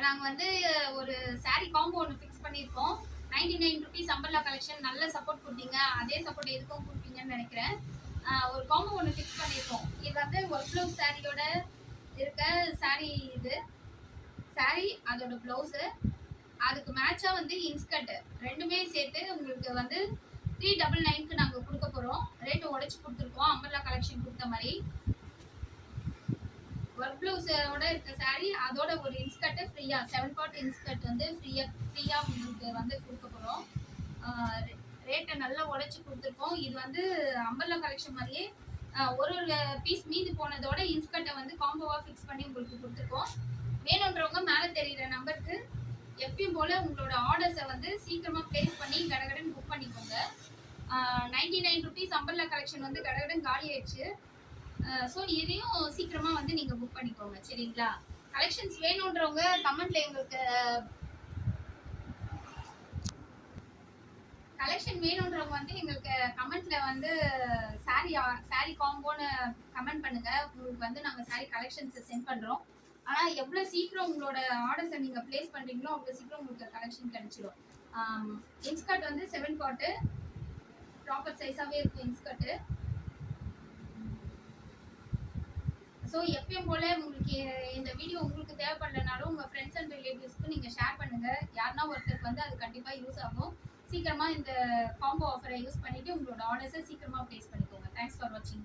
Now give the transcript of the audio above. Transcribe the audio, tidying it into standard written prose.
நாங்கள் வந்து ஒரு சாரீ காம்போ ஒன்று ஃபிக்ஸ் பண்ணியிருக்கோம். 99 ருபீஸ் அம்பர்லா கலெக்ஷன். நல்ல சப்போர்ட் கொடுத்தீங்க, அதே சப்போர்ட் எதுக்கும் கொடுப்பீங்கன்னு நினைக்கிறேன். ஒரு காம்போ ஒன்று ஃபிக்ஸ் பண்ணியிருக்கோம். இது வந்து ஒர்க் ப்ளவுஸ் சாரியோட இருக்க சாரீ. இது சாரீ, அதோட ப்ளவுஸு, அதுக்கு மேட்சாக வந்து இன்ஸ்கர்ட் ரெண்டுமே சேர்த்து உங்களுக்கு வந்து 399க்கு நாங்கள் கொடுக்க போகிறோம். ரேட்டு உடச்சி கொடுத்துருக்கோம், அம்பர்லா கலெக்ஷன் கொடுத்த மாதிரி. ஒர்க் ப்ளவுஸோட இருக்க சாரீ, அதோட ஒரு இன்ஸ்கர்ட் ஃப்ரீயாக 7 பார்ட் இன்ஸ்கர்ட் வந்து ஃப்ரீயாக உங்களுக்கு வந்து கொடுக்க போகிறோம். ரேட்டை நல்லா உடச்சி கொடுத்துருக்கோம். இது வந்து அம்பர்லா கலெக்ஷன் மாதிரியே ஒரு பீஸ் மீதி போனதோட இன்ஸ்கர்ட்டை வந்து காம்போவாக ஃபிக்ஸ் பண்ணி உங்களுக்கு கொடுத்துருக்கோம். வேணுன்றவங்க மேலே தெரிகிற நம்பருக்கு எப்பயும் போல் உங்களோட ஆர்டர்ஸை வந்து சீக்கிரமாக ப்ளேஸ் பண்ணி கடகடன் புக் பண்ணிக்கோங்க. 99 ருபீஸ் அம்பர்லா கலெக்ஷன் வந்து கடகடன் காலி ஆயிடுச்சு. ஸோ இதையும் சீக்கிரமாக வந்து நீங்கள் புக் பண்ணிக்கோங்க, சரிங்களா? கலெக்ஷன்ஸ் வேணுன்றவங்க கமெண்ட்ல எங்களுக்கு கலெக்ஷன் வேணுன்றவங்க வந்து எங்களுக்கு கமெண்ட்ல வந்து சாரி காம்போன்னு கமெண்ட் பண்ணுங்க. உங்களுக்கு வந்து நாங்கள் சாரி கலெக்ஷன்ஸை சென்ட் பண்ணுறோம். ஆனால் எவ்வளோ சீக்கிரம் உங்களோட ஆர்டர்ஸை நீங்கள் ப்ளேஸ் பண்ணுறீங்களோ அவ்வளோ சீக்கிரம் உங்களுக்கு கலெக்ஷன் கிடைச்சிடும். இன்ஸ்கர்ட் வந்து 7 பார்ட்டு ப்ராப்பர் சைஸாகவே இருக்கும் இன்ஸ்கர்ட்டு. ஸோ எப்பயும் போல் உங்களுக்கு இந்த வீடியோ உங்களுக்கு தேவைப்படலனாலும் உங்கள் ஃப்ரெண்ட்ஸ் அண்ட் ரிலேட்டிவ்ஸ்க்கு நீங்கள் ஷேர் பண்ணுங்கள். யாருன்னா ஒருத்தருக்கு வந்து அது கண்டிப்பாக யூஸ் ஆகும். சீக்கிரமாக இந்த காம்போ ஆஃபரை யூஸ் பண்ணிவிட்டு உங்களோட ஆர்டர்ஸை சீக்கிரமாக ப்ளேஸ் பண்ணிக்கோங்க. தேங்க்ஸ் ஃபார் வாட்சிங்.